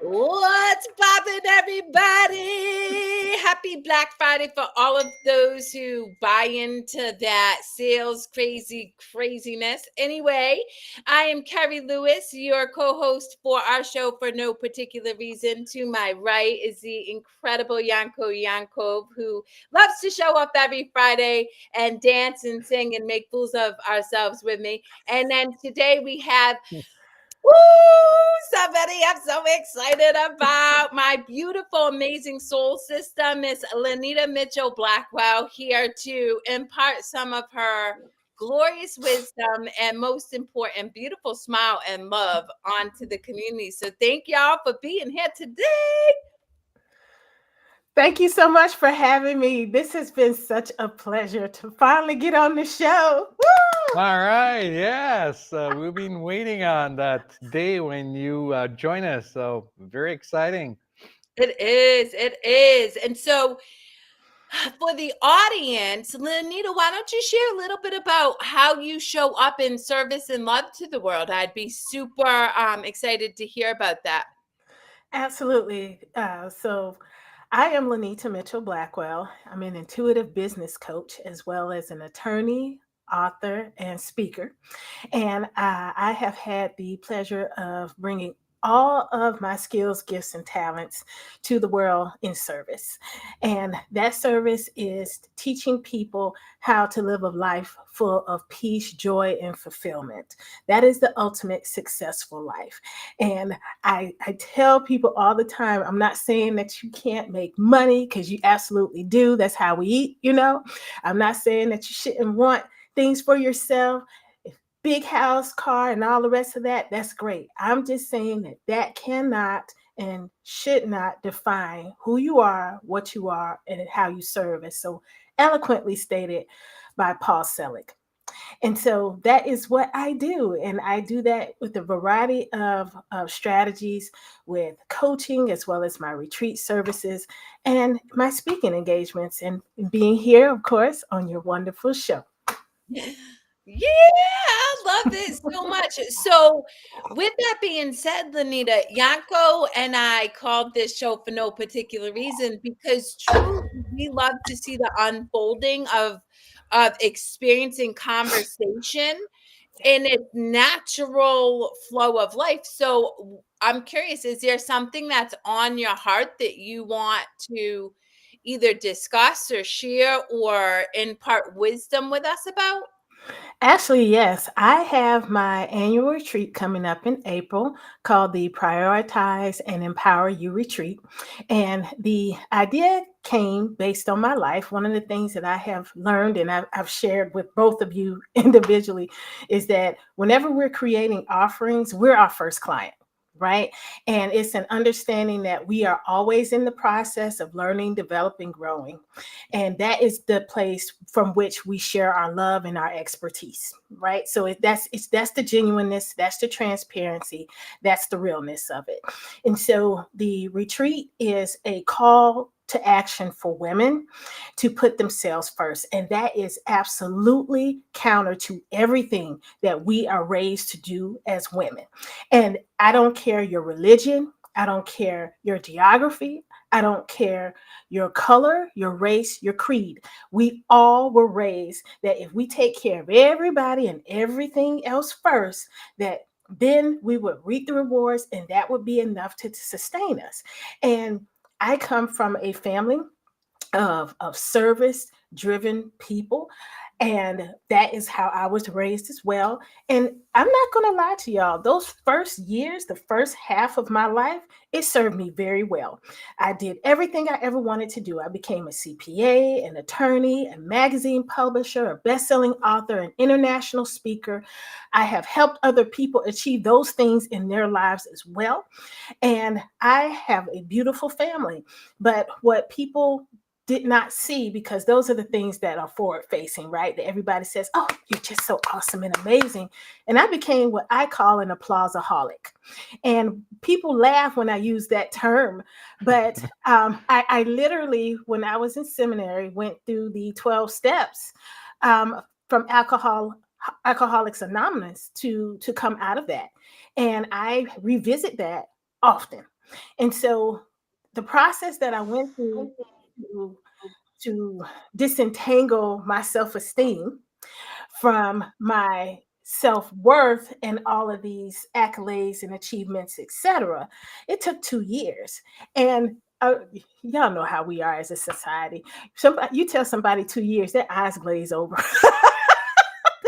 What's poppin', everybody? Happy Black Friday for all of those who buy into that sales craziness. Anyway, I am Kerri Lewis, your co-host for our show for no particular reason. To my right is the incredible Yankov, who loves to show up every Friday and dance and sing and make fools of ourselves with me. And then today we have Woo! Somebody I'm so excited about. My beautiful, amazing soul sister, Miss Lanita Mitchell Blackwell, here to impart some of her glorious wisdom and, most important, beautiful smile and love onto the community. So thank y'all for being here today. Thank you so much for having me. This has been such a pleasure to finally get on the show. Woo! All right. Yes. We've been waiting on that day when you join us. So very exciting. It is. It is. And so for the audience, Lanita, why don't you share a little bit about how you show up in service and love to the world? I'd be super excited to hear about that. Absolutely. So, I am Lanita Mitchell Blackwell. I'm an intuitive business coach as well as an attorney, author, and speaker. And I have had the pleasure of bringing all of my skills, gifts, and talents to the world in service. And that service is teaching people how to live a life full of peace, joy, and fulfillment. That is the ultimate successful life. And I tell people all the time, I'm not saying that you can't make money because you absolutely do. That's how we eat. I'm not saying that you shouldn't want things for yourself, big house, car, and all the rest of that. That's great. I'm just saying that that cannot and should not define who you are, and how you serve, as so eloquently stated by Paul Selig. And so that is what I do. And I do that with a variety of strategies, with coaching as well as my retreat services and my speaking engagements, and being here, of course, on your wonderful show. Yeah, I love it so much. So, with that being said, Lanita, Yanko and I called this show for no particular reason because truly we love to see the unfolding of experiencing conversation in its natural flow of life. So, I'm curious, is there something that's on your heart that you want to either discuss or share or impart wisdom with us about? Actually, yes, I have my annual retreat coming up in April called the Prioritize and Empower You Retreat. And the idea came based on my life. One of the things that I have learned, and I've shared with both of you individually, is that whenever we're creating offerings, we're our first client. Right. And it's an understanding that we are always in the process of learning, developing, growing. And that is the place from which we share our love and our expertise, right? So that's the genuineness, that's the transparency, that's the realness of it. And so the retreat is a call to action for women to put themselves first. And that is absolutely counter to everything that we are raised to do as women. And I don't care your religion, I don't care your geography, I don't care your color, your race, your creed. We all were raised that if we take care of everybody and everything else first, that then we would reap the rewards and that would be enough to sustain us. And I come from a family of service driven people. And that is how I was raised as well. And I'm not going to lie to y'all, those first years, the first half of my life, it served me very well. I did everything I ever wanted to do. I became a CPA, an attorney, a magazine publisher, a best-selling author, an international speaker. I have helped other people achieve those things in their lives as well. And I have a beautiful family. But what people did not see, because those are the things that are forward facing, right? That everybody says, oh, you're just so awesome and amazing. And I became what I call an applauseaholic. And people laugh when I use that term. But I literally, when I was in seminary, went through the 12 steps from Alcoholics Anonymous to come out of that. And I revisit that often. And so the process that I went through to, to disentangle my self-esteem from my self-worth and all of these accolades and achievements, etc., it took 2 years. And y'all know how we are as a society. You tell somebody 2 years, their eyes glaze over. They're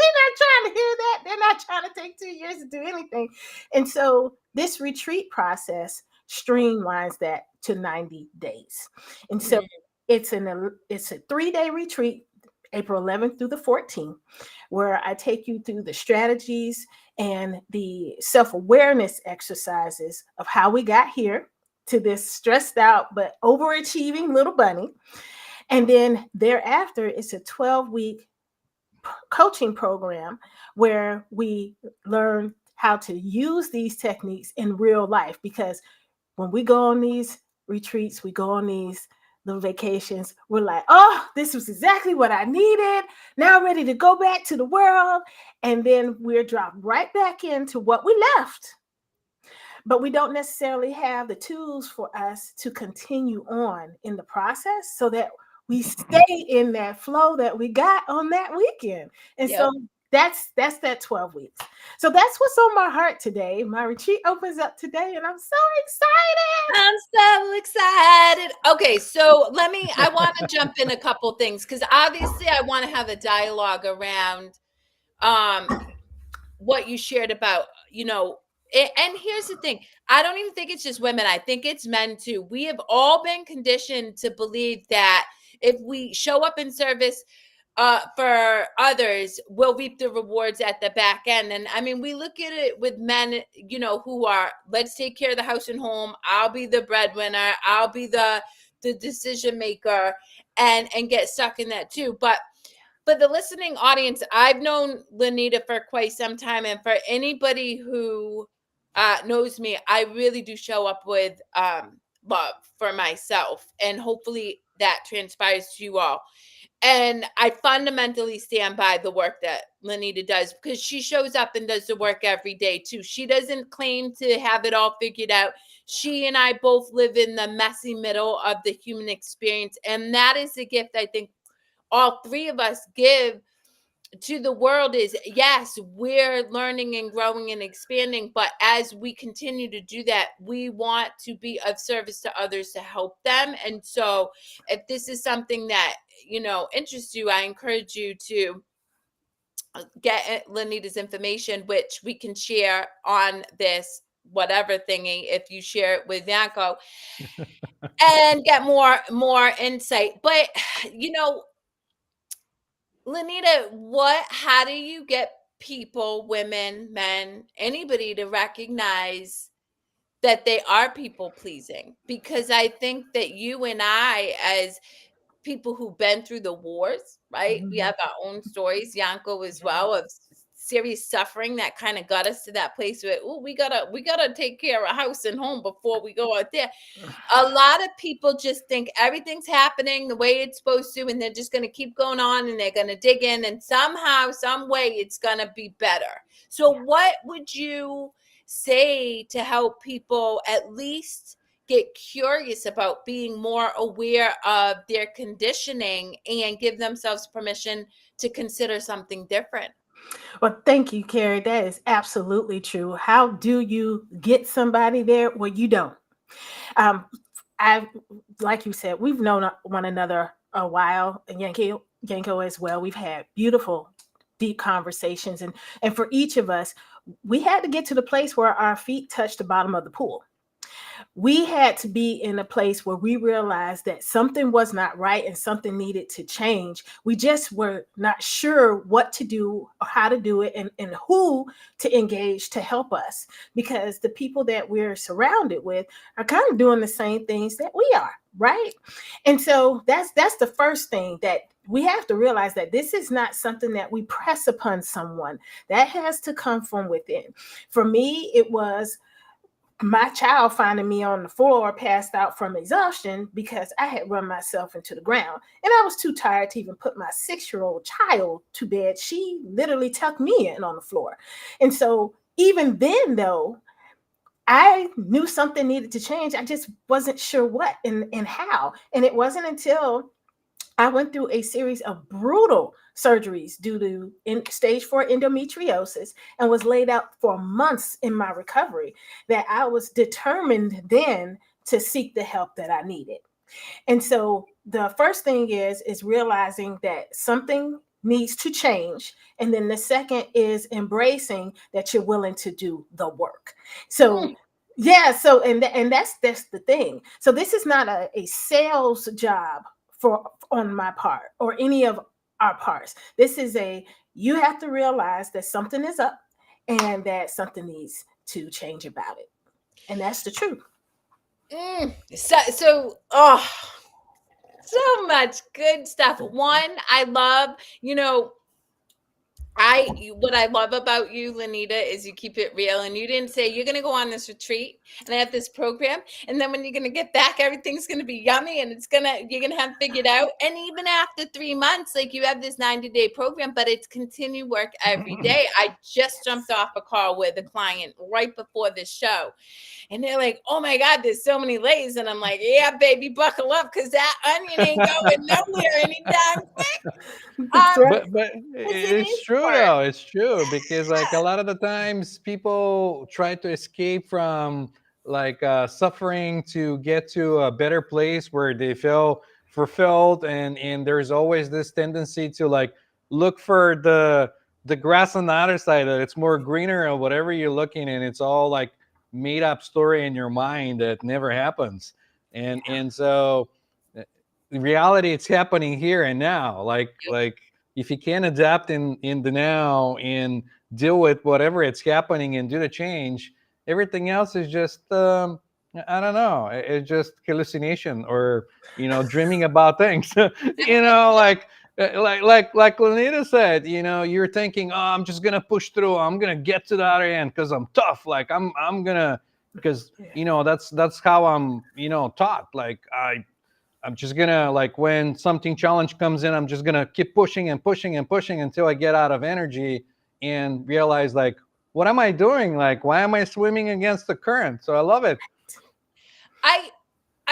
not trying to hear that. They're not trying to take 2 years to do anything. And so this retreat process streamlines that to 90 days. And so Mhm. it's a 3-day retreat, April 11th through the 14th, where I take you through the strategies and the self-awareness exercises of how we got here to this stressed out but overachieving little bunny. And then thereafter, it's a 12-week coaching program where we learn how to use these techniques in real life. Because when we go on these retreats, we go on these little vacations, we're like, oh, this was exactly what I needed. Now I'm ready to go back to the world. And then we're dropped right back into what we left. But we don't necessarily have the tools for us to continue on in the process so that we stay in that flow that we got on that weekend. And Yep. so that's that 12 weeks. So that's what's on my heart today. My retreat opens up today and I'm so excited. I'm so excited. Okay, so I want to jump in a couple things because obviously I want to have a dialogue around um what you shared about, and here's the thing. I don't even think it's just women. I think it's men too. We have all been conditioned to believe that if we show up in service for others, we'll reap the rewards at the back end. And I mean, we look at it with men, who are, let's take care of the house and home. I'll be the breadwinner. I'll be the decision maker, and get stuck in that too. But the listening audience, I've known Lanita for quite some time. And for anybody who knows me, I really do show up with love for myself. And hopefully that transpires to you all. And I fundamentally stand by the work that Lanita does because she shows up and does the work every day too. She doesn't claim to have it all figured out. She and I both live in the messy middle of the human experience. And that is the gift I think all three of us give to the world is, yes, we're learning and growing and expanding, but as we continue to do that, we want to be of service to others to help them. And so if this is something that interests you, I encourage you to get Lanita's information, which we can share on this whatever thingy if you share it with Yanko, and get more insight. But Lanita, how do you get people, women, men, anybody to recognize that they are people pleasing? Because I think that you and I, as people who've been through the wars, right? We have our own stories, Yanko as well, of serious suffering that kind of got us to that place where, oh, we gotta take care of house and home before we go out there. A lot of people just think everything's happening the way it's supposed to, and they're just going to keep going on and they're going to dig in, and somehow, some way, it's going to be better. So what would you say to help people at least get curious about being more aware of their conditioning and give themselves permission to consider something different? Well, thank you, Kerri. That is absolutely true. How do you get somebody there? Well, you don't. Um, I, like you said, we've known one another a while, and Yanko as well. We've had beautiful, deep conversations, and for each of us, we had to get to the place where our feet touched the bottom of the pool. We had to be in a place where we realized that something was not right and something needed to change. We just were not sure what to do or how to do it, and who to engage to help us, because the people that we're surrounded with are kind of doing the same things that we are, right? And so that's the first thing, that we have to realize that this is not something that we press upon someone. That has to come from within. For me, it was my child finding me on the floor passed out from exhaustion because I had run myself into the ground, and I was too tired to even put my 6-year-old child to bed. She literally tucked me in on the floor. And so even then, though, I knew something needed to change. I just wasn't sure what and how. And it wasn't until I went through a series of brutal surgeries due to stage 4 endometriosis and was laid out for months in my recovery that I was determined then to seek the help that I needed. And so the first thing is realizing that something needs to change, and then the second is embracing that you're willing to do the work. So Mm. yeah, so and that's the thing. So this is not a sales job for on my part or any of our parts. This is a, you have to realize that something is up and that something needs to change about it. And that's the truth. So, so much good stuff. One, I love, you know, what I love about you, Lanita, is you keep it real, and you didn't say you're going to go on this retreat and I have this program, and then when you're going to get back, everything's going to be yummy and you're going to have figured out. And even after 3 months, like, you have this 90-day program, but it's continued work every day. I just jumped off a call with a client right before this show, and they're like, "Oh my God, there's so many layers." And I'm like, "Yeah, baby, buckle up, because that onion ain't going nowhere anytime quick." That's right. But Because it it's is true work. though. It's true because like a lot of the times people try to escape from like suffering to get to a better place where they feel fulfilled, and there's always this tendency to like look for the grass on the other side, that it's more greener or whatever you're looking, and it's all like made up story in your mind that never happens. And so in reality, it's happening here and now. Like if you can't adapt in the now and deal with whatever it's happening and do the change, everything else is just I don't know, it's just hallucination, or dreaming about things. Like Lanita said, you're thinking, oh, I'm just gonna push through, I'm gonna get to the other end because I'm tough, like I'm gonna, because that's how I'm taught. Like I'm just gonna, like, when something challenge comes in, I'm just gonna keep pushing and pushing and pushing until I get out of energy and realize, like, what am I doing? Like, why am I swimming against the current? So I love it. I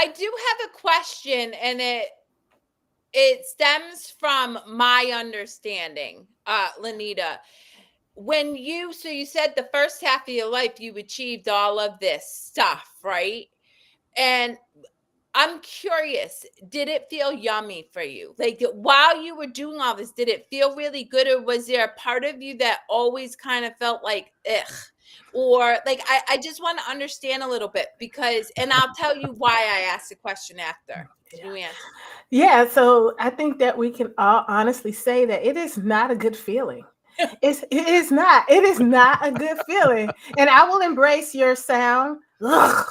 I do have a question, and it stems from my understanding, Lanita. You said the first half of your life you achieved all of this stuff, right? And I'm curious, did it feel yummy for you? Like, while you were doing all this, did it feel really good, or was there a part of you that always kind of felt like, ugh? Or like, I just want to understand a little bit, because, and I'll tell you why I asked the question after you answer. Yeah, so I think that we can all honestly say that it is not a good feeling. It is not. It is not a good feeling. And I will embrace your sound. Ugh.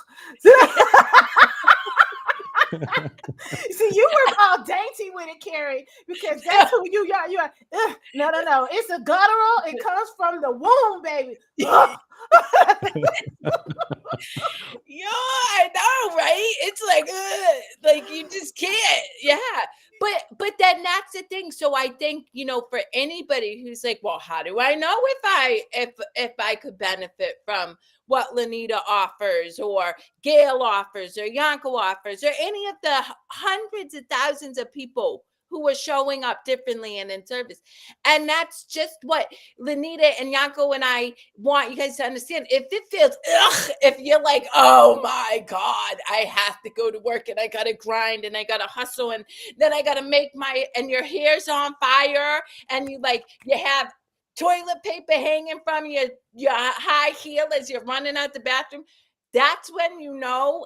See, you were all dainty with it, Kerri, because that's who you are. You are. Ugh. No, no, no. It's a guttural. It comes from the womb, baby. Ugh. Yeah, I know, right? It's like, ugh, like, you just can't. Yeah. But then that's the thing. So I think, for anybody who's like, well, how do I know if I could benefit from what Lanita offers, or Gail offers, or Yanko offers, or any of the hundreds of thousands of people who are showing up differently and in service. And that's just what Lanita and Yanko and I want you guys to understand. If it feels ugh, if you're like, oh my God, I have to go to work and I gotta grind and I gotta hustle, and then I gotta and your hair's on fire, and you have toilet paper hanging from your high heel as you're running out the bathroom, that's when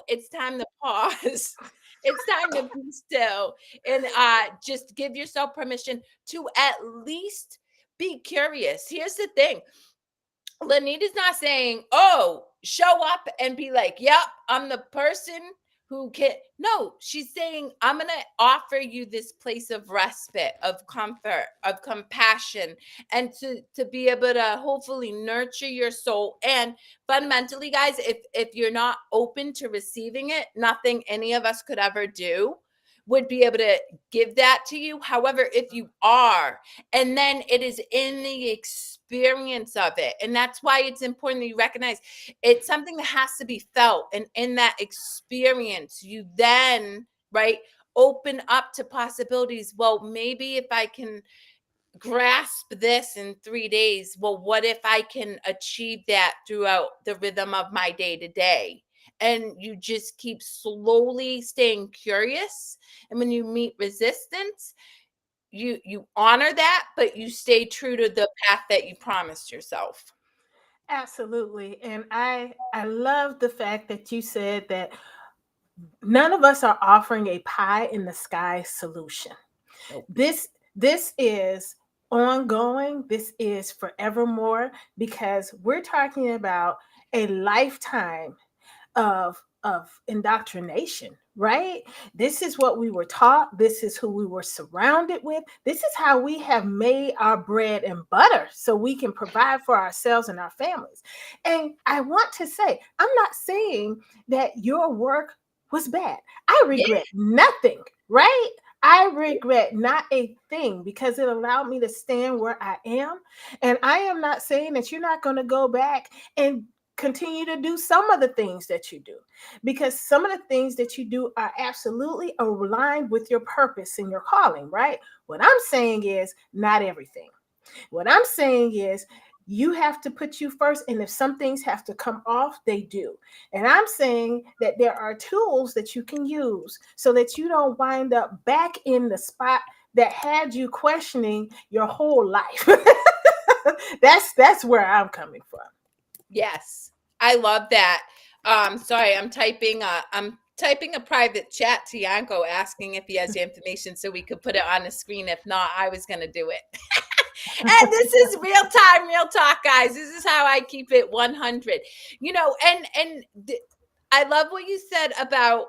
it's time to pause. It's time to be still, and just give yourself permission to at least be curious. Here's the thing. Lanita's not saying, oh, show up and be like, yep, I'm the person who can. No, she's saying, I'm going to offer you this place of respite, of comfort, of compassion, and to be able to hopefully nurture your soul. And fundamentally, guys, if you're not open to receiving it, nothing any of us could ever do would be able to give that to you. However, if you are, and then it is in the experience experience of it. And that's why it's important that you recognize it's something that has to be felt. And in that experience, you then, right, open up to possibilities. Well, maybe if I can grasp this in 3 days, well, what if I can achieve that throughout the rhythm of my day to day? And you just keep slowly staying curious. And when you meet resistance, you honor that, but you stay true to the path that you promised yourself. Absolutely. And I love the fact that you said that none of us are offering a pie in the sky solution. Nope. This is ongoing. This is forevermore, because we're talking about a lifetime of indoctrination, right? This is what we were taught. This is who we were surrounded with. This is how we have made our bread and butter so we can provide for ourselves and our families. And I want to say, I'm not saying that your work was bad. I Yeah. regret nothing, right? I regret not a thing, because it allowed me to stand where I am. And I am not saying that you're not going to go back and continue to do some of the things that you do, because some of the things that you do are absolutely aligned with your purpose and your calling, right? What I'm saying is not everything. What I'm saying is you have to put you first, and if some things have to come off, they do. And I'm saying that there are tools that you can use so that you don't wind up back in the spot that had you questioning your whole life. That's where I'm coming from. Yes, I love that. Sorry, I'm typing a private chat to Yanko asking if he has the information so we could put it on the screen. If not, I was gonna do it. And this is real time, real talk, guys. This is how I keep it 100. I love what you said about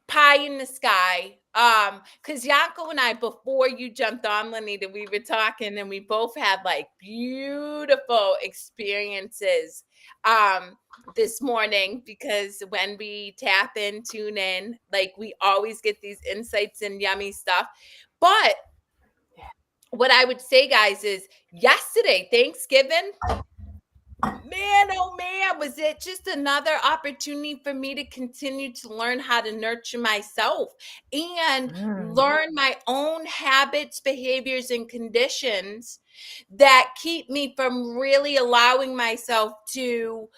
pie in the sky. Because Yanko and I, before you jumped on, Lanita, we were talking and we both had like beautiful experiences this morning, because when we tap in, tune in, like we always get these insights and yummy stuff. But what I would say, guys, is yesterday, Thanksgiving, man, oh man, was it just another opportunity for me to continue to learn how to nurture myself and learn my own habits, behaviors, and conditions that keep me from really allowing myself to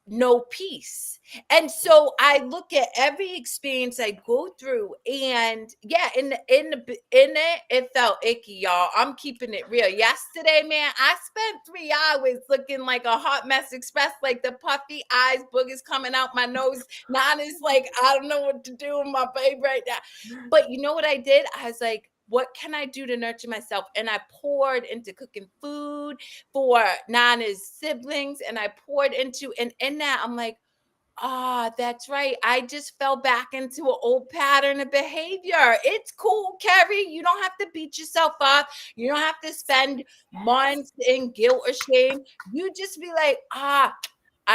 know peace. And so I look at every experience I go through, and yeah, in it, it felt icky, y'all. I'm keeping it real. Yesterday, man, I spent 3 hours looking like a hot mess express, like the puffy eyes, boogers coming out my nose. Nana's like, I don't know what to do with my baby right now. But you know what I did? I was like, what can I do to nurture myself? And I poured into cooking food for Nana's siblings, and I poured into, and in that, I'm like, that's right. I just fell back into an old pattern of behavior. It's cool, Kerri. You don't have to beat yourself up. You don't have to spend months in guilt or shame. You just be like, I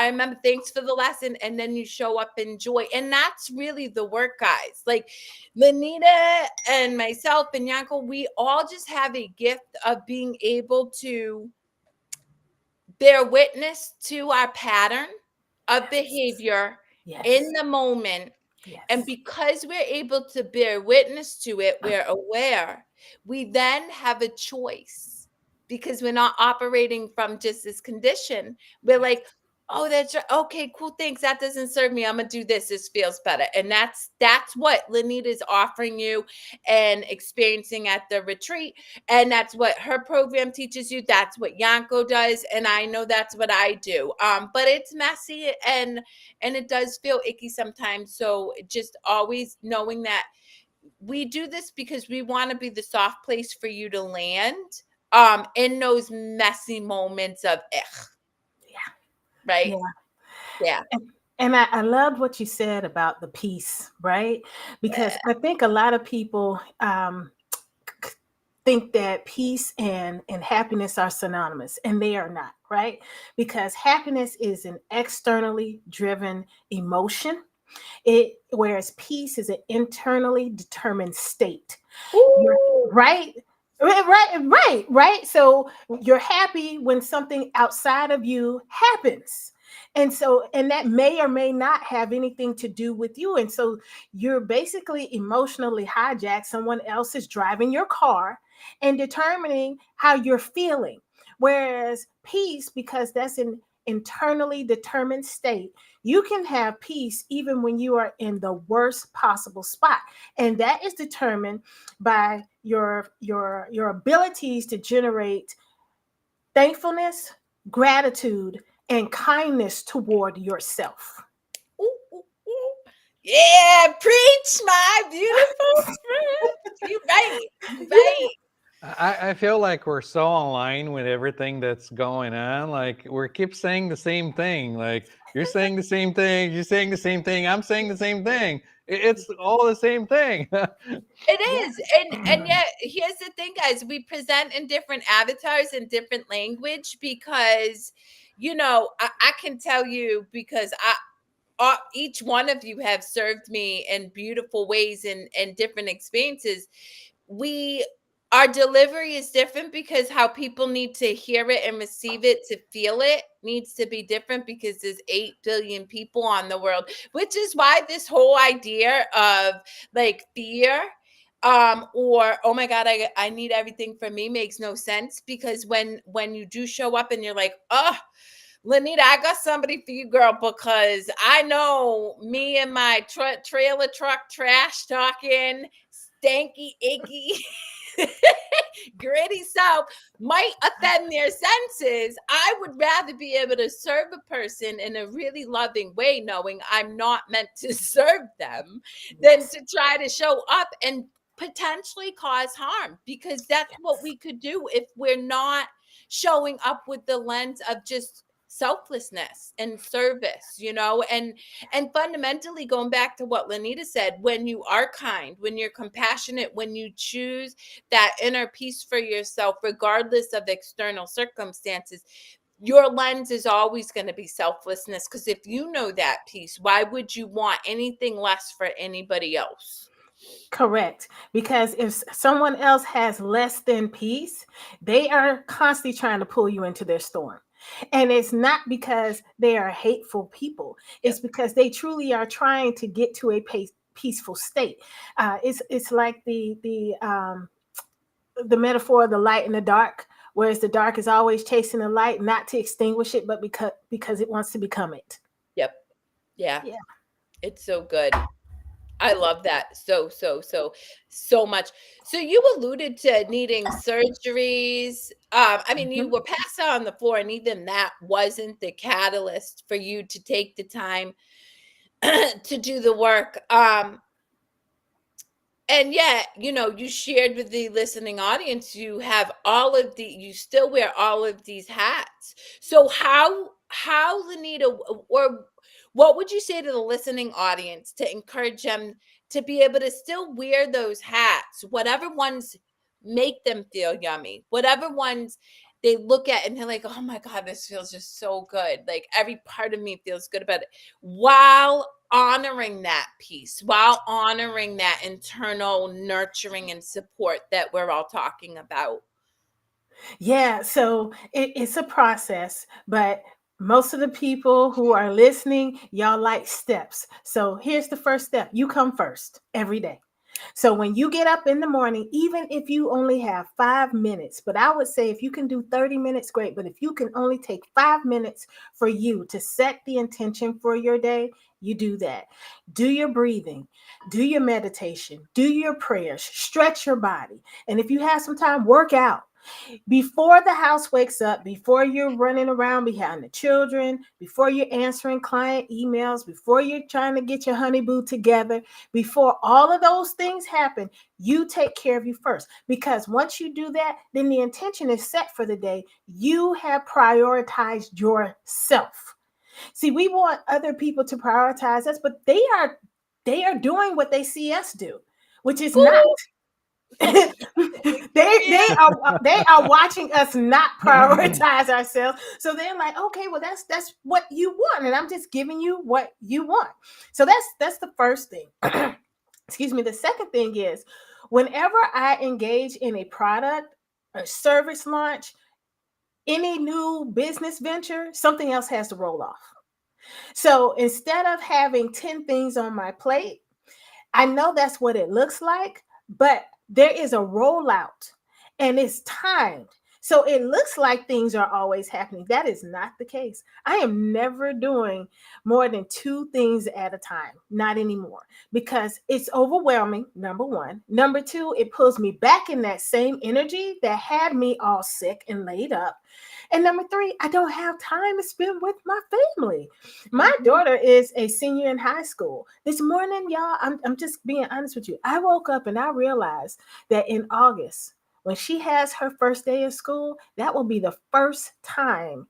remember, thanks for the lesson. And then you show up in joy. And that's really the work, guys. Like Lanita and myself and Yanko, we all just have a gift of being able to bear witness to our pattern of behavior in the moment. And because we're able to bear witness to it, we're aware. We then have a choice, because we're not operating from just this condition. We're like, oh, that's right. Okay, cool. Thanks. That doesn't serve me. I'm gonna do this. This feels better. And that's what Lanita is offering you and experiencing at the retreat. And that's what her program teaches you. That's what Yanko does. And I know that's what I do. But it's messy and it does feel icky sometimes. So just always knowing that we do this because we want to be the soft place for you to land in those messy moments of right? Yeah. And I loved what you said about the peace, right? Because I think a lot of people think that peace and happiness are synonymous, and they are not, right? Because happiness is an externally driven emotion, whereas peace is an internally determined state. Right? Right. So you're happy when something outside of you happens. And that may or may not have anything to do with you. And so you're basically emotionally hijacked. Someone else is driving your car and determining how you're feeling. Whereas peace, because that's an internally determined state, you can have peace even when you are in the worst possible spot. And that is determined by your abilities to generate thankfulness, gratitude, and kindness toward yourself. Ooh, ooh, ooh. Yeah, preach, my beautiful friend. You right. You right. I feel like we're so online with everything that's going on. Like we keep saying the same thing. Like you're saying the same thing, you're saying the same thing, I'm saying the same thing. It's all the same thing. It Yeah. is. And yet here's the thing, guys. We present in different avatars in different language because I can tell you because each one of you have served me in beautiful ways and different experiences. We Our delivery is different because how people need to hear it and receive it to feel it needs to be different because there's 8 billion people on the world, which is why this whole idea of like fear or oh my god, I need everything from me makes no sense because when you do show up and you're like, oh, Lanita, I got somebody for you, girl, because I know me and my trailer truck trash talking, stanky, icky, gritty self might offend their senses. I would rather be able to serve a person in a really loving way, knowing I'm not meant to serve them, than Yes. to try to show up and potentially cause harm because that's what we could do if we're not showing up with the lens of just selflessness and service, and fundamentally going back to what Lanita said, when you are kind, when you're compassionate, when you choose that inner peace for yourself regardless of external circumstances, your lens is always going to be selflessness, because if you know that peace, why would you want anything less for anybody else? Correct. Because if someone else has less than peace, they are constantly trying to pull you into their storm. And it's not because they are hateful people, it's Yep. because they truly are trying to get to a peaceful state. It's like the metaphor of the light and the dark, whereas the dark is always chasing the light, not to extinguish it, but because it wants to become it. Yep. Yeah. Yeah. It's so good. I love that so much. So you alluded to needing surgeries. I mean, you Mhm. were passed out on the floor, and even that wasn't the catalyst for you to take the time to do the work. And yet, you shared with the listening audience, you still wear all of these hats. So how Lanita, or what would you say to the listening audience to encourage them to be able to still wear those hats, whatever ones make them feel yummy, whatever ones they look at and they're like, oh my God, this feels just so good. Like every part of me feels good about it, while honoring that piece, while honoring that internal nurturing and support that we're all talking about. Yeah, so it's a process, but most of the people who are listening, y'all like steps. So here's the first step: you come first every day. So when you get up in the morning, even if you only have 5 minutes, but I would say if you can do 30 minutes, great. But if you can only take 5 minutes for you to set the intention for your day, you do that. Do your breathing, do your meditation, do your prayers, stretch your body. And if you have some time, work out before the house wakes up, before you're running around behind the children, before you're answering client emails, before you're trying to get your honeyboo together, before all of those things happen, you take care of you first. Because once you do that, then the intention is set for the day. You have prioritized yourself. See, we want other people to prioritize us, but they are doing what they see us do, which is not. Ooh, They are watching us not prioritize ourselves. So they're like, okay, well that's what you want, and I'm just giving you what you want. So that's the first thing. excuse me, the second thing is whenever I engage in a product or service launch, any new business venture, something else has to roll off. So instead of having 10 things on my plate, I know that's what it looks like, but there is a rollout and it's timed. So it looks like things are always happening. That is not the case. I am never doing more than two things at a time, not anymore, because it's overwhelming. Number one. Number two, it pulls me back in that same energy that had me all sick and laid up. And number three, I don't have time to spend with my family. My daughter is a senior in high school. This morning, y'all, I'm just being honest with you. I woke up and I realized that in August, when she has her first day of school, that will be the first time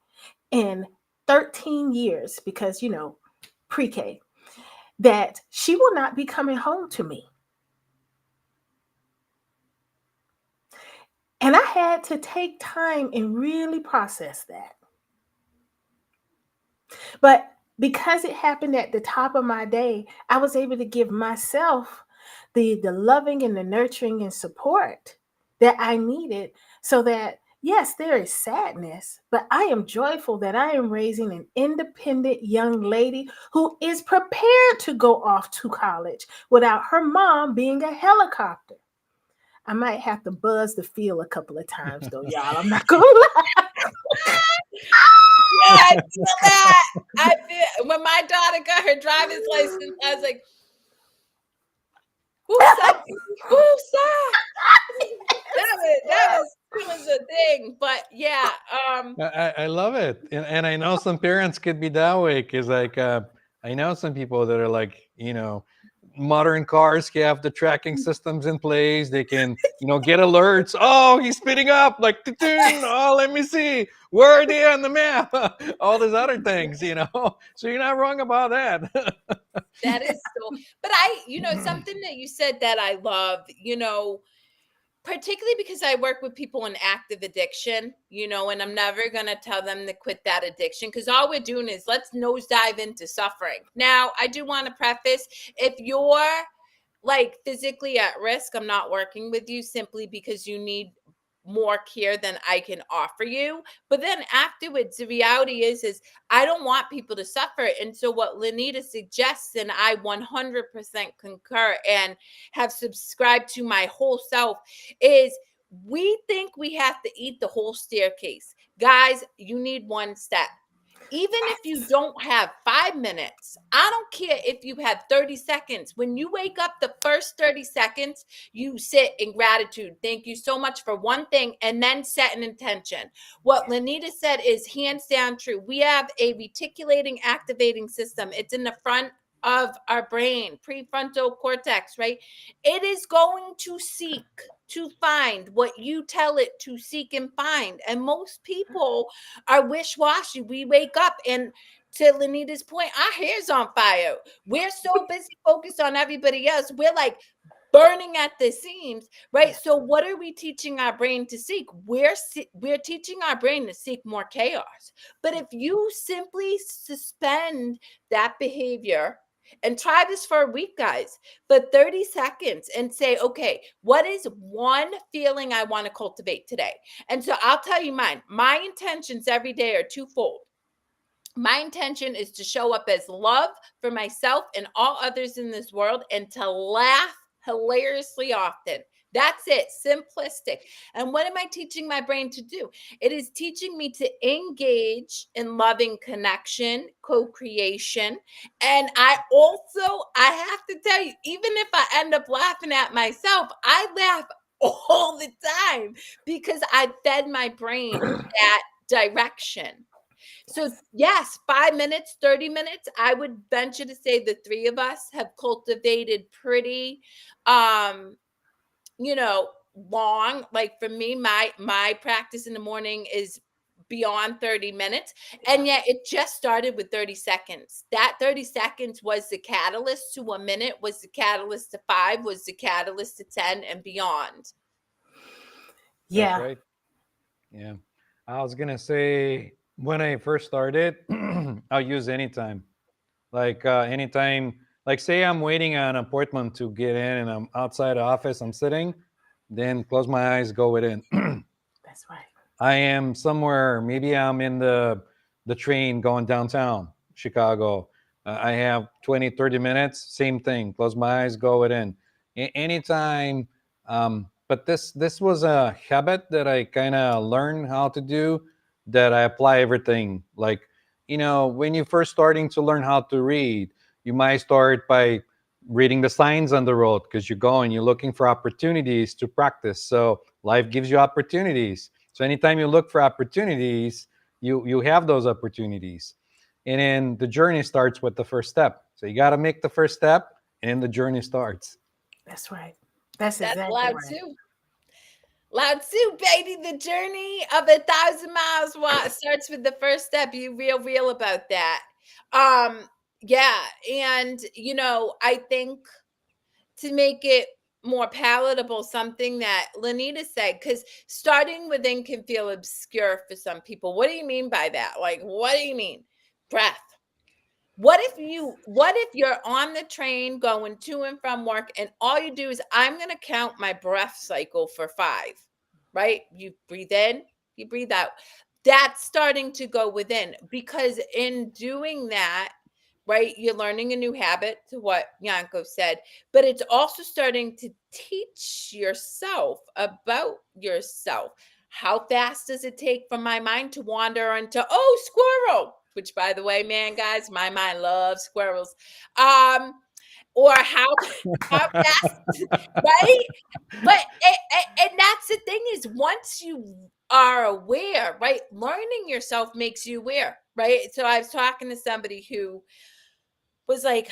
in 13 years, because, pre-K, that she will not be coming home to me. And I had to take time and really process that. But because it happened at the top of my day, I was able to give myself the loving and the nurturing and support that I needed, so that, yes, there is sadness, but I am joyful that I am raising an independent young lady who is prepared to go off to college without her mom being a helicopter. I might have to buzz the field a couple of times though, y'all. I'm not gonna lie. Yeah, I feel that. I feel when my daughter got her driver's license, I was like, "Whoosah, whoosah." That was a thing. But yeah, I love it, and I know some parents could be that way, because like I know some people that are like, modern cars can have the tracking systems in place. They can, get alerts. Oh, he's speeding up, like, oh, let me see, where are they on the map? All these other things, So you're not wrong about that. that is so. But something that you said that I love, particularly because I work with people in active addiction, and I'm never going to tell them to quit that addiction, because all we're doing is let's nosedive into suffering. Now, I do want to preface, if you're like physically at risk, I'm not working with you, simply because you need more care than I can offer you. But then afterwards, the reality is I don't want people to suffer. And so what Lanita suggests, and I 100% concur and have subscribed to my whole self, is we think we have to eat the whole staircase. Guys, you need one step. Even if you don't have 5 minutes, I don't care if you have 30 seconds. When you wake up, the first 30 seconds, you sit in gratitude. Thank you so much for one thing, and then set an intention. What Lanita said is hands down true. We have a reticulating activating system. It's in the front of our brain, prefrontal cortex, right? It is going to seek to find what you tell it to seek and find. And most people are wish-washy. We wake up and, to Lanita's point, our hair's on fire. We're so busy focused on everybody else. We're like burning at the seams, right? So what are we teaching our brain to seek? We're teaching our brain to seek more chaos. But if you simply suspend that behavior and try this for a week, guys, but 30 seconds, and say, okay, what is one feeling I want to cultivate today? And so I'll tell you mine. My intentions every day are twofold. My intention is to show up as love for myself and all others in this world, and to laugh hilariously often. That's it. Simplistic. And what am I teaching my brain to do? It is teaching me to engage in loving connection, co-creation. And I have to tell you, even if I end up laughing at myself, I laugh all the time, because I fed my brain that direction. So yes, 5 minutes, 30 minutes, I would venture to say the three of us have cultivated pretty, um, long. Like for me, my practice in the morning is beyond 30 minutes. And yet it just started with 30 seconds. That 30 seconds was the catalyst to a minute, was the catalyst to 5, was the catalyst to 10 and beyond. That's Yeah. right. Yeah. I was gonna say, when I first started, I'll use anytime. Like anytime, like say I'm waiting on an appointment to get in and I'm outside the office, I'm sitting, then close my eyes, go within. That's right. I am somewhere, maybe I'm in the train going downtown Chicago. I have 20, 30 minutes, same thing. Close my eyes, go within. Anytime. But this was a habit that I kind of learned how to do, that I apply everything. Like, when you first starting to learn how to read, you might start by reading the signs on the road because you're going, you're looking for opportunities to practice. So life gives you opportunities. So anytime you look for opportunities, you have those opportunities. And then the journey starts with the first step. So you got to make the first step and the journey starts. That's right. That's That's exactly Lao right. Tzu. Lao Tzu, baby, the journey of 1,000 miles starts with the first step. You real about that. Um, yeah, and I think to make it more palatable, something that Lanita said, because starting within can feel obscure for some people. What do you mean by that? Like, what do you mean? Breath. What if you're on the train going to and from work and all you do is, I'm going to count my breath cycle for 5, right? You breathe in, you breathe out. That's starting to go within, because in doing that, right, you're learning a new habit, to what Yanko said, but it's also starting to teach yourself about yourself. How fast does it take for my mind to wander into, oh, squirrel? Which, by the way, man, guys, my mind loves squirrels. Um, or how fast, right? But and that's the thing, is once you are aware, right? Learning yourself makes you aware, right? So I was talking to somebody who was like,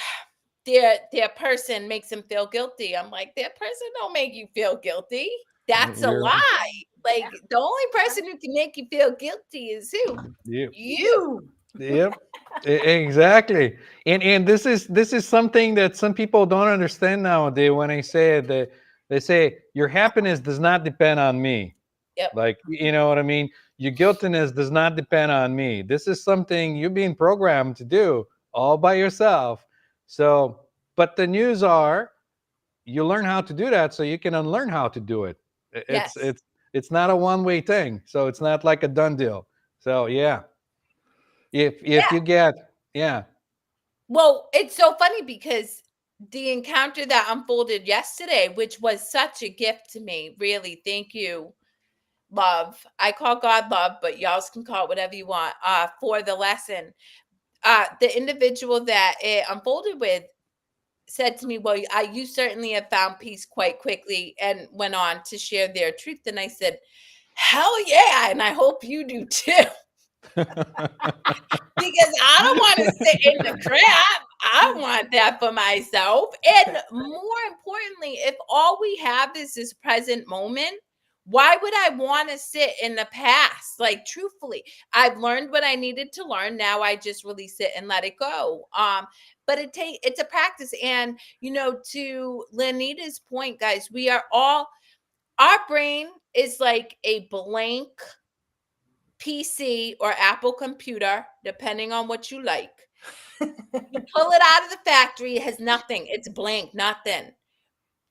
their person makes them feel guilty. I'm like, their person don't make you feel guilty. That's a You're, lie. Yeah. Like, the only person who can make you feel guilty is who? you. You. You. Yep. Exactly. And this is something that some people don't understand nowadays. When I say it, they say your happiness does not depend on me. Yep. Like, you know what I mean? Your guiltiness does not depend on me. This is something you're being programmed to do all by yourself. So, but the news are, you learn how to do that so you can unlearn how to do it. It's Yes. it's it's not a one-way thing. So it's not like a done deal. So yeah, if you get, yeah. Well, it's so funny because the encounter that unfolded yesterday, which was such a gift to me, really, thank you, love. I call God love, but y'all can call it whatever you want, for the lesson. The individual that it unfolded with said to me, well, you certainly have found peace quite quickly, and went on to share their truth. And I said, hell yeah. And I hope you do too. Because I don't want to sit in the crap. I want that for myself. And more importantly, if all we have is this present moment, why would I want to sit in the past? Like, truthfully, I've learned what I needed to learn. Now I just release it and let it go. But it's a practice. And to Lanita's point, guys, we are all, our brain is like a blank PC or Apple computer, depending on what you like. You pull it out of the factory, it has nothing. It's blank, nothing.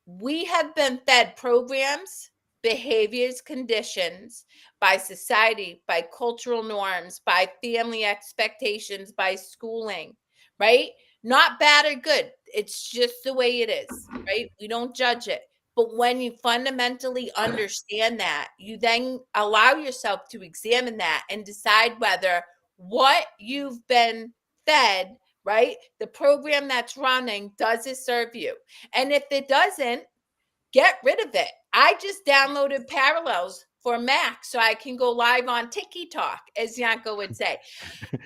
We have been fed programs, behaviors, conditions by society, by cultural norms, by family expectations, by schooling, right? Not bad or good. It's just the way it is, right? We don't judge it. But when you fundamentally understand that, you then allow yourself to examine that and decide whether what you've been fed, right? The program that's running, does it serve you? And if it doesn't, get rid of it. I just downloaded Parallels for Mac so I can go live on TikTok, as Yanko would say.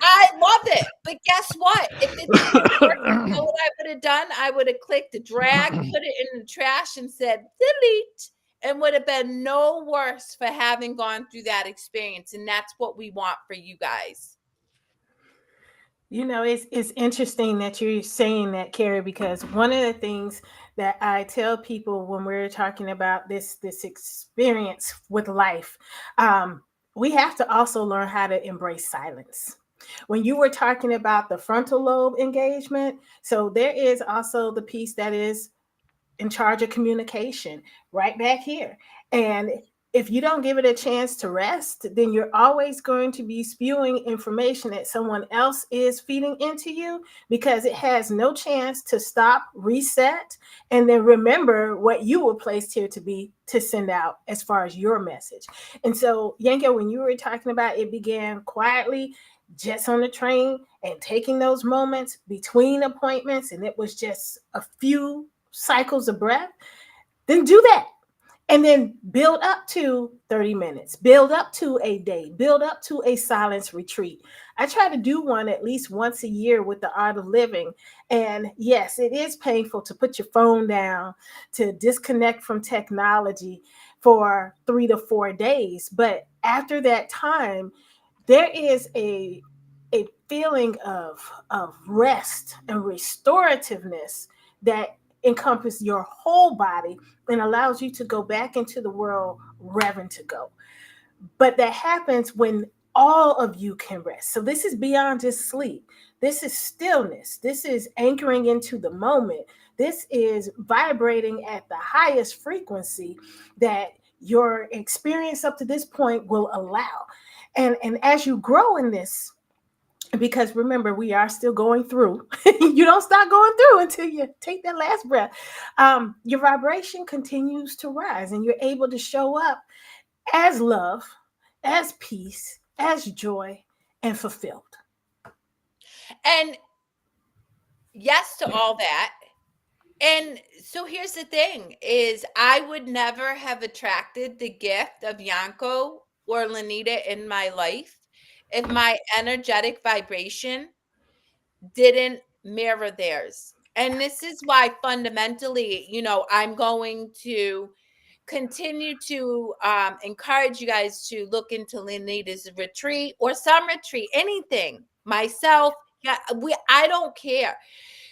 I love it. But guess what? If it didn't work, you know what I would have done? I would have clicked drag, put it in the trash, and said delete, and would have been no worse for having gone through that experience. And that's what we want for you guys. It's interesting that you're saying that, Kerri, because one of the things that I tell people when we're talking about this experience with life, we have to also learn how to embrace silence. When you were talking about the frontal lobe engagement, so there is also the piece that is in charge of communication right back here. And if you don't give it a chance to rest, then you're always going to be spewing information that someone else is feeding into you because it has no chance to stop, reset, and then remember what you were placed here to be to send out as far as your message. And so, Yanko, when you were talking about it began quietly, just on the train and taking those moments between appointments, and it was just a few cycles of breath, then do that. And then build up to 30 minutes, build up to a day, build up to a silence retreat. I try to do one at least once a year with the Art of Living. And yes, it is painful to put your phone down, to disconnect from technology for 3 to 4 days. But after that time, there is a feeling of rest and restorativeness that encompass your whole body and allows you to go back into the world raring to go. But that happens when all of you can rest. So this is beyond just sleep. This is stillness. This is anchoring into the moment. This is vibrating at the highest frequency that your experience up to this point will allow. And as you grow in this, because remember, we are still going through. You don't stop going through until you take that last breath. Your vibration continues to rise, and you're able to show up as love, as peace, as joy, and fulfilled. And yes to all that. And so here's the thing is I would never have attracted the gift of Yanko or Lanita in my life if my energetic vibration didn't mirror theirs. And this is why fundamentally, I'm going to continue to encourage you guys to look into Lanita's retreat or some retreat, anything. Myself, yeah, I don't care.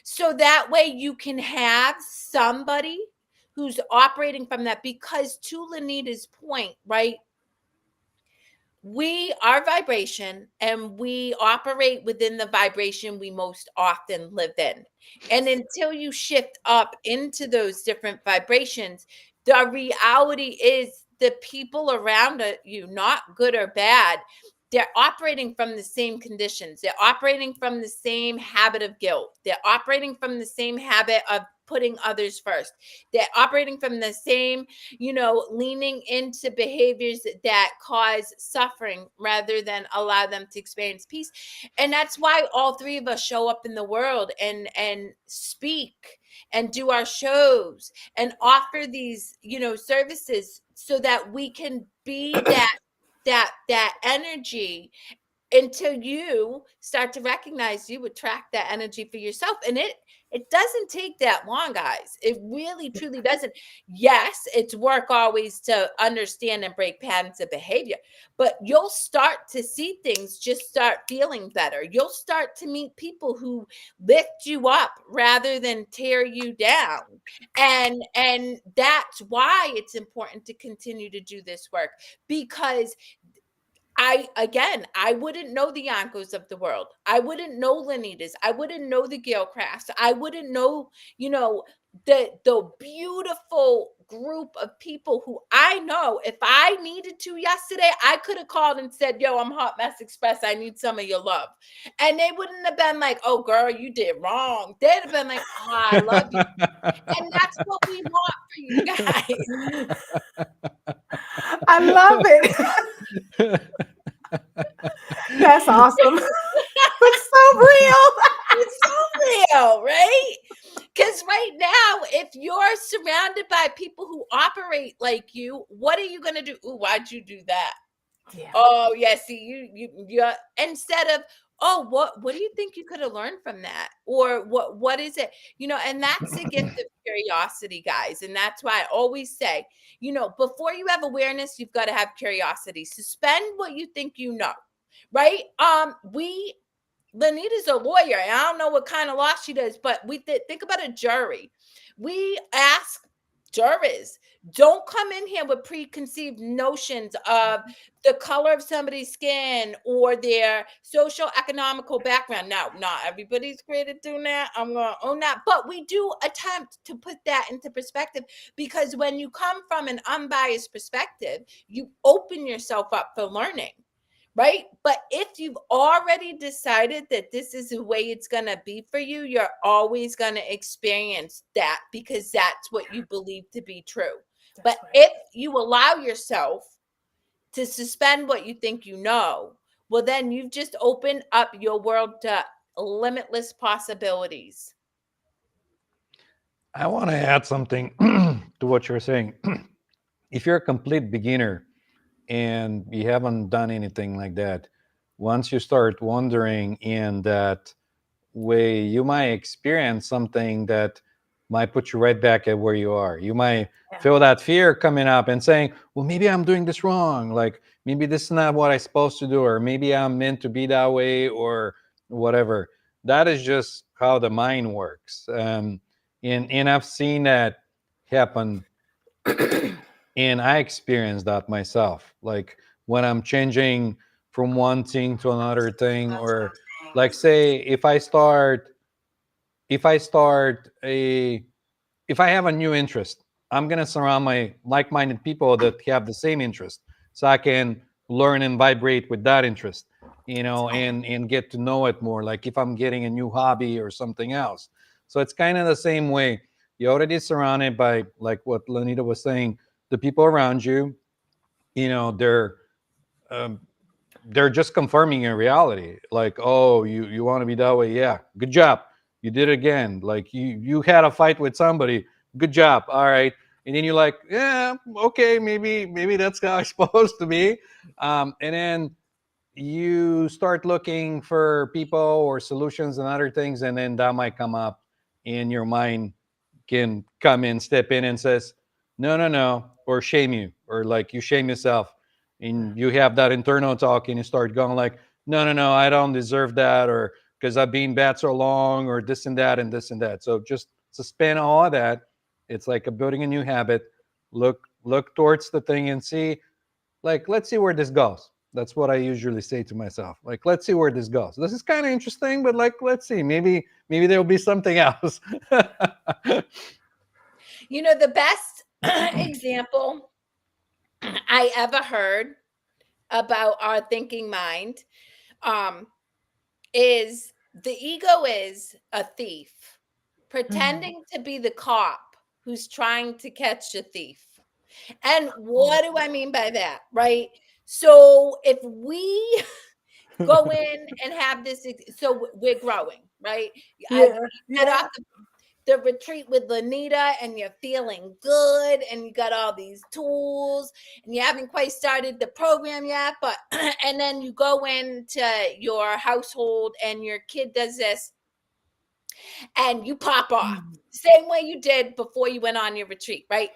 So that way you can have somebody who's operating from that, because to Lanita's point, right? We are vibration and we operate within the vibration we most often live in. And until you shift up into those different vibrations, the reality is the people around you, not good or bad, they're operating from the same conditions. They're operating from the same habit of guilt. They're operating from the same habit of putting others first. They're operating from the same, leaning into behaviors that cause suffering rather than allow them to experience peace. And that's why all three of us show up in the world and speak and do our shows and offer these, services so that we can be that energy until you start to recognize you attract that energy for yourself. And it doesn't take that long, guys. It really truly doesn't. Yes, it's work always to understand and break patterns of behavior, but you'll start to see things just start feeling better. You'll start to meet people who lift you up rather than tear you down. And that's why it's important to continue to do this work, because I wouldn't know the Yankos of the world. I wouldn't know Lanitas. I wouldn't know the Gail Crafts. I wouldn't know, the beautiful group of people who I know. If I needed to yesterday, I could have called and said, yo, I'm Hot Mess Express. I need some of your love. And they wouldn't have been like, oh, girl, you did wrong. They'd have been like, oh, I love you. And that's what we want for you guys. I love it. That's awesome. It's so real. It's so real, right? Because right now, if you're surrounded by people who operate like you, what are you going to do? Ooh, why'd you do that? Yeah. Oh, yeah. See, you instead of, oh, what do you think you could have learned from that? Or what is it? And that's the gift of curiosity, guys. And that's why I always say, before you have awareness, you've got to have curiosity. Suspend what you think you know, right? Lanita's a lawyer, and I don't know what kind of law she does, but we think about a jury. We ask jurors. Don't come in here with preconceived notions of the color of somebody's skin or their social economical background. Now, not everybody's great at doing that. I'm going to own that. But we do attempt to put that into perspective, because when you come from an unbiased perspective, you open yourself up for learning. Right. But if you've already decided that this is the way it's going to be for you, you're always going to experience that because that's what you believe to be true. But That's right. if you allow yourself to suspend what you think you know, well, then you've just opened up your world to limitless possibilities. I want to add something to what you're saying. If you're a complete beginner and you haven't done anything like that, once you start wandering in that way, you might experience something that might put you right back at where you are. You might Yeah. feel that fear coming up and saying, well, maybe I'm doing this wrong. Like, maybe this is not what I'm supposed to do, or maybe I'm meant to be that way, or whatever. That is just how the mind works. And I've seen that happen, and I experienced that myself. Like, when I'm changing from one thing to another thing, or like, say, if I start a if I have a new interest, I'm gonna surround my like-minded people that have the same interest, so I can learn and vibrate with that interest, and get to know it more. Like, if I'm getting a new hobby or something else, so it's kind of the same way. You're already surrounded by, like what Lenita was saying, the people around you. You know, um, they're just confirming your reality. Like, oh, you want to be that way? Yeah, good job, you did it again. Like, you had a fight with somebody, good job, all right. And then you're like, yeah, okay, maybe that's how it's supposed to be. And then you start looking for people or solutions and other things, and then that might come up in your mind, can come in, step in, and says, no, no, no, or shame you, or like you shame yourself, and you have that internal talk, and you start going like, no, no, no, I don't deserve that, or because I've been bad so long, or this and that and this and that. So just suspend all of that. It's like a building a new habit. Look towards the thing and see, like, let's see where this goes. That's what I usually say to myself. Like, let's see where this goes. This is kind of interesting, but like, let's see. Maybe there'll be something else. The best example I ever heard about our thinking mind um, is the ego is a thief Mm. pretending to be the cop who's trying to catch a thief. And what do I mean by that? Right? So if we go in and have this, so we're growing, right? Yeah. You get Yeah. off the retreat with Lanita and you're feeling good and you got all these tools and you haven't quite started the program yet, but and then you go into your household and your kid does this and you pop off Mm. same way you did before you went on your retreat, right?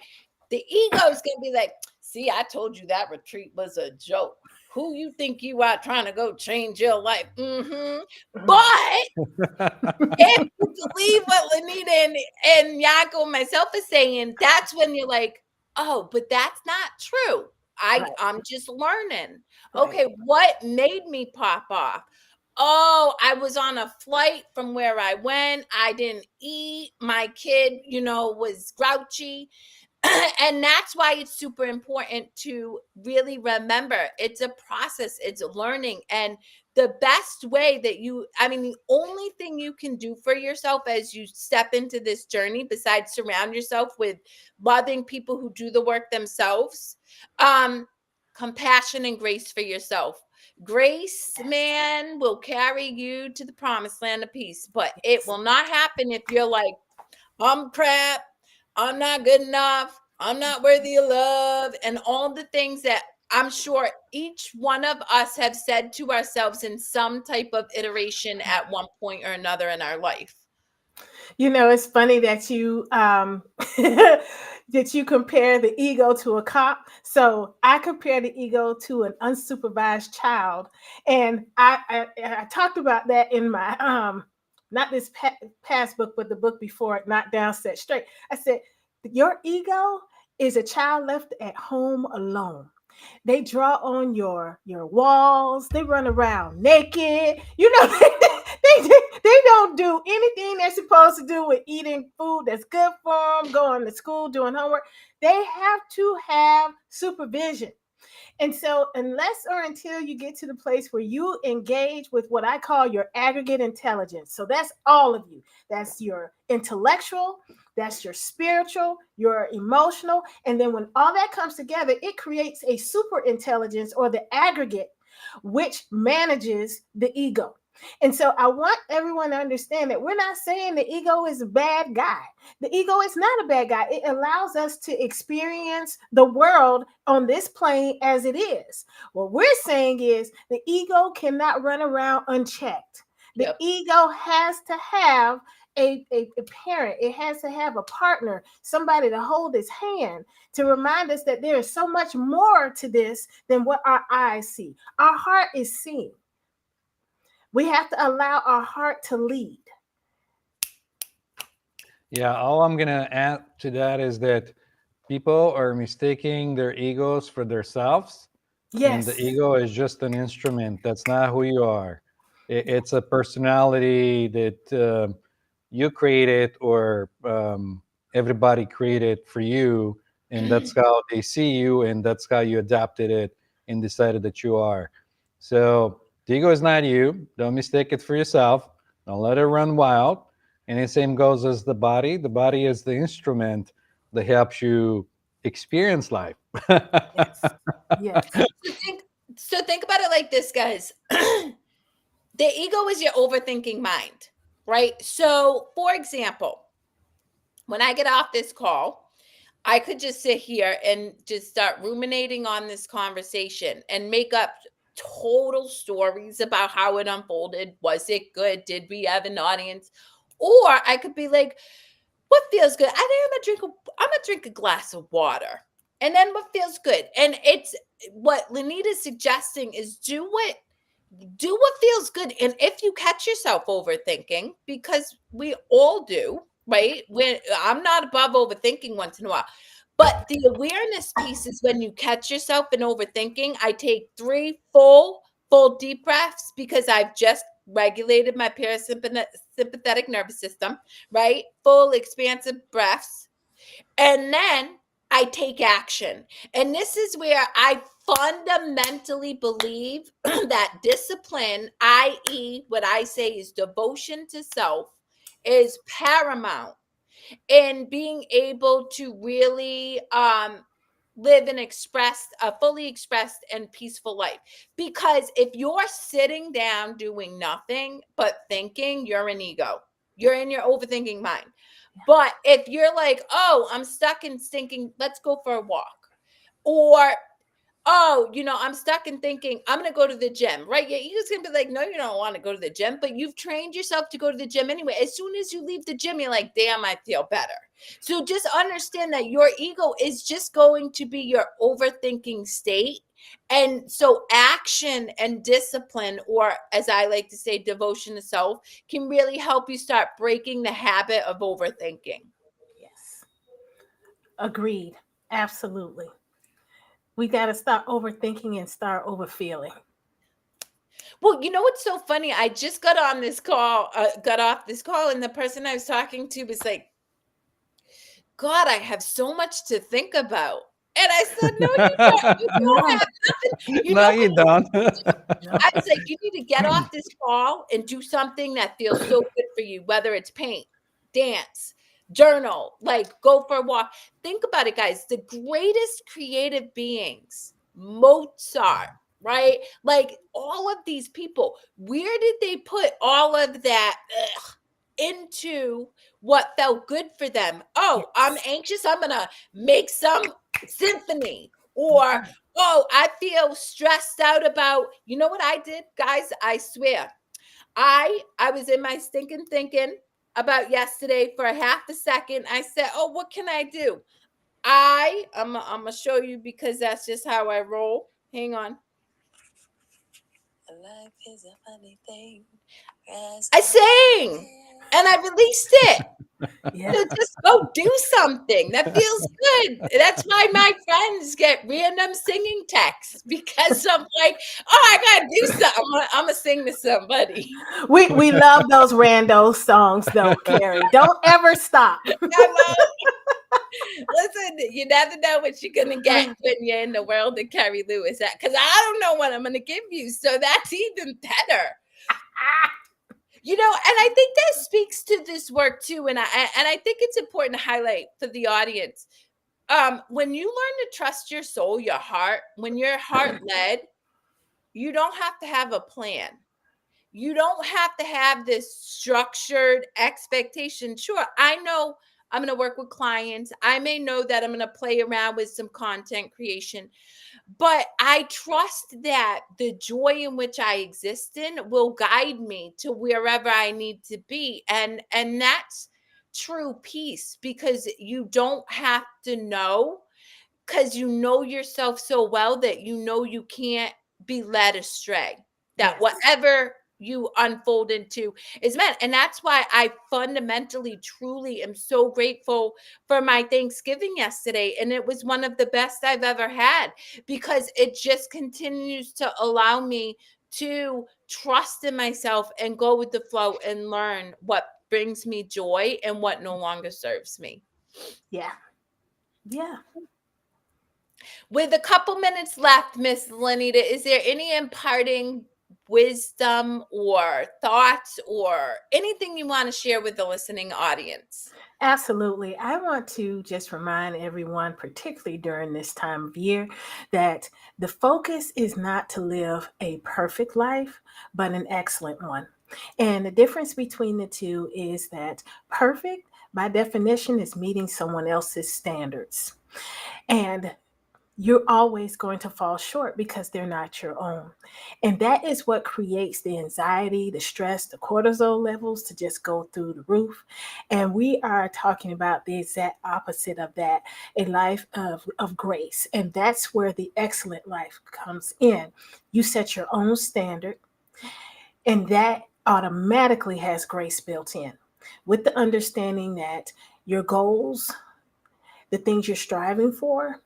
The ego is going to be like, see, I told you that retreat was a joke. Who you think you are trying to go change your life? Mm. But if you believe what Lanita and Yanko and myself is saying, that's when you're like, oh, but that's not true. Right. I'm just learning. Right. Okay, what made me pop off? Oh, I was on a flight from where I went. I didn't eat. My kid, was grouchy. And that's why it's super important to really remember it's a process, it's learning. And the best way that the only thing you can do for yourself as you step into this journey, besides surround yourself with loving people who do the work themselves, um, compassion and grace for yourself. Grace, Yes. man, will carry you to the promised land of peace, but it Yes. will not happen if you're like, I'm crap. I'm not good enough. I'm not worthy of love. And all the things that I'm sure each one of us have said to ourselves in some type of iteration at one point or another in our life. It's funny that you that you compare the ego to a cop. So I compare the ego to an unsupervised child, and I talked about that in my not this past book, but the book before it, Knocked Down, Set Straight. I said Your ego is a child left at home alone. They draw on your walls. They run around naked. You know, they don't do anything they're supposed to do with eating food that's good for them, going to school, doing homework. They have to have supervision. And so, unless or until you get to the place where you engage with what I call your aggregate intelligence, so that's all of you, that's your intellectual, that's your spiritual, your emotional. And then when all that comes together, it creates a super intelligence or the aggregate, which manages the ego. And so I want everyone to understand that we're not saying the ego is a bad guy. The ego is not a bad guy. It allows us to experience the world on this plane as it is. What we're saying is the ego cannot run around unchecked. The Yep. ego has to have a parent, it has to have a partner, somebody to hold his hand to remind us that there is so much more to this than what our eyes see. Our heart is seeing. We have to allow our heart to lead. Yeah, all I'm gonna add to that is that people are mistaking their egos for themselves, and the Yes. ego is just an instrument. That's not who you are. It's a personality that you created, or everybody created for you, and that's how they see you, and that's how you adapted it and decided that you are. So the ego is not you. Don't mistake it for yourself. Don't let it run wild. And the same goes as the body. The body is the instrument that helps you experience life. Yes. Yes. So think, so think about it like this, guys. The ego is your overthinking mind, right? So, for example, when I get off this call, I could just sit here and just start ruminating on this conversation and make up total stories about how it unfolded. Was it good? Did we have an audience? Or I could be like, what feels good? I think I'm gonna drink a glass of water. And then what feels good? And it's what Lanita's suggesting is do what feels good. And if you catch yourself overthinking, because we all do, right? When I'm not above overthinking once in a while. But the awareness piece is when you catch yourself in overthinking, I take three full deep breaths because I've just regulated my parasympathetic nervous system, right? Full expansive breaths. And then I take action. And this is where I fundamentally believe that discipline, i.e., what I say is devotion to self, is paramount in being able to really live and express a fully expressed and peaceful life. Because if you're sitting down doing nothing but thinking, you're an ego. You're in your overthinking mind. But if you're like, oh, I'm stuck in thinking, let's go for a walk. Or, oh, I'm stuck in thinking, I'm going to go to the gym, right? Yeah, you're just going to be like, no, you don't want to go to the gym, but you've trained yourself to go to the gym anyway. As soon as you leave the gym, you're like, damn, I feel better. So just understand that your ego is just going to be your overthinking state. And so action and discipline, or as I like to say, devotion to self, can really help you start breaking the habit of overthinking. Yes. Agreed. Absolutely. We got to stop overthinking and start overfeeling. Well, you know what's so funny? I just got off this call, and the person I was talking to was like, God, I have so much to think about. And I said, no, you don't. You don't No, have nothing. You No, know what you you don't. need to do? no. I was like, you need to get off this call and do something that feels so good for you, whether it's paint, dance, journal, like go for a walk. Think about it, guys. The greatest creative beings, Mozart, right? Like all of these people, where did they put all of that into what felt good for them? Oh, I'm Yes. anxious. I'm going to make some symphony. Or, Right. oh, I feel stressed out about, you know what I did, guys? I swear. I was in my stinking thinking about yesterday for a half a second. I said, "Oh, what can I do?" I'm gonna show you because that's just how I roll. Hang on. Life is a funny thing. I sang and I released it. Yeah. So just go do something that feels good. That's why my friends get random singing texts because I'm like, oh, I gotta do something. I'm gonna sing to somebody. We love those rando songs though, Kerri. Don't ever stop. I know. Listen, you never know what you're gonna get when you're in the world of Kerri Lewis. Because I don't know what I'm gonna give you, so that's even better. And I think that speaks to this work too. And I think it's important to highlight for the audience. When you learn to trust your soul, your heart, when you're heart led, you don't have to have a plan. You don't have to have this structured expectation. Sure, I know I'm going to work with clients. I may know that I'm going to play around with some content creation, but I trust that the joy in which I exist in will guide me to wherever I need to be. And that's true peace, because you don't have to know, because you know yourself so well that you can't be led astray, that Yes. whatever you unfold into is meant. And that's why I fundamentally truly am so grateful for my Thanksgiving yesterday, and it was one of the best I've ever had, because it just continues to allow me to trust in myself and go with the flow and learn what brings me joy and what no longer serves me. Yeah. Yeah. With a couple minutes left, Miss Lenita, is there any imparting wisdom or thoughts or anything you want to share with the listening audience? Absolutely. I want to just remind everyone, particularly during this time of year, that the focus is not to live a perfect life, but an excellent one. And the difference between the two is that perfect, by definition, is meeting someone else's standards. And you're always going to fall short because they're not your own. And that is what creates the anxiety, the stress, the cortisol levels to just go through the roof. And we are talking about the exact opposite of that, a life of grace. And that's where the excellent life comes in. You set your own standard, and that automatically has grace built in, with the understanding that your goals, the things you're striving for,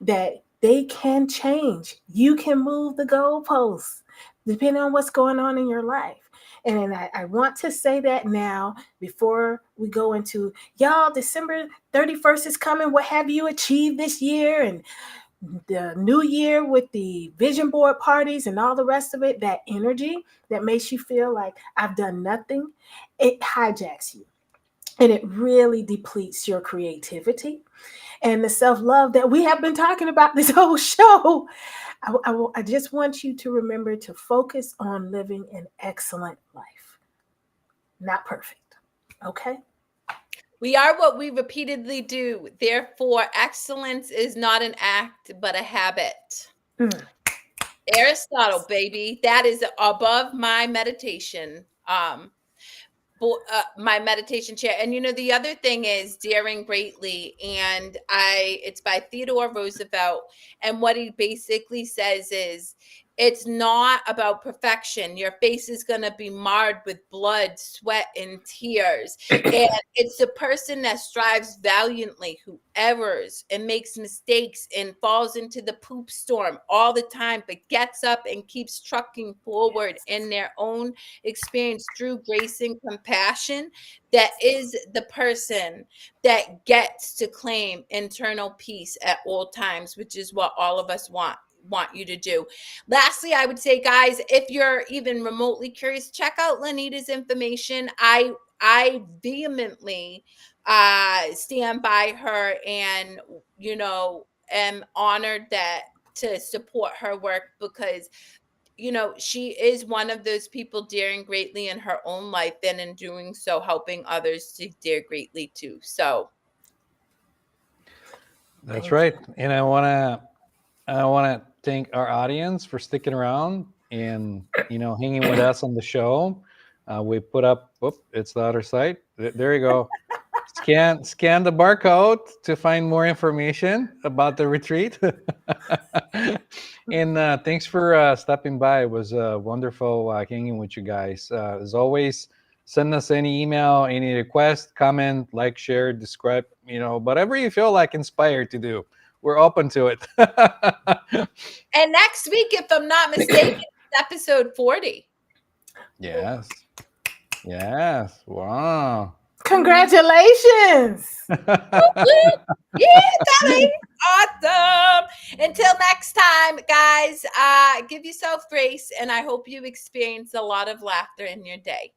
that they can change. You can move the goalposts depending on what's going on in your life. And I want to say that now before we go into, y'all, December 31st is coming. What have you achieved this year? And the new year with the vision board parties and all the rest of it, that energy that makes you feel like I've done nothing, it hijacks you. And it really depletes your creativity and the self-love that we have been talking about this whole show. I just want you to remember to focus on living an excellent life, not perfect. Okay? We are what we repeatedly do. Therefore, excellence is not an act, but a habit. Mm. Aristotle, baby. That is above my meditation. My meditation chair. And the other thing is daring greatly, and it's by Theodore Roosevelt, and what he basically says is, it's not about perfection. Your face is going to be marred with blood, sweat, and tears. And it's the person that strives valiantly, who errs and makes mistakes and falls into the poop storm all the time, but gets up and keeps trucking forward in their own experience through grace and compassion. That is the person that gets to claim internal peace at all times, which is what all of us want you to do. Lastly, I would say, guys, if you're even remotely curious, check out Lenita's information. I vehemently stand by her, and am honored that to support her work, because she is one of those people daring greatly in her own life, and in doing so helping others to dare greatly too. So That's Thank right. you. And I wanna thank our audience for sticking around and hanging with us on the show. We put up. It's the other side. There you go. Scan the barcode to find more information about the retreat. And thanks for stopping by. It was wonderful hanging with you guys. As always, Send us any email, any request, comment, like, share, describe, whatever you feel like inspired to do. We're open to it. And next week, if I'm not mistaken, it's episode 40. Yes. Yes. Wow. Congratulations. Yeah, darling. Awesome. Until next time, guys, give yourself grace, and I hope you experience a lot of laughter in your day.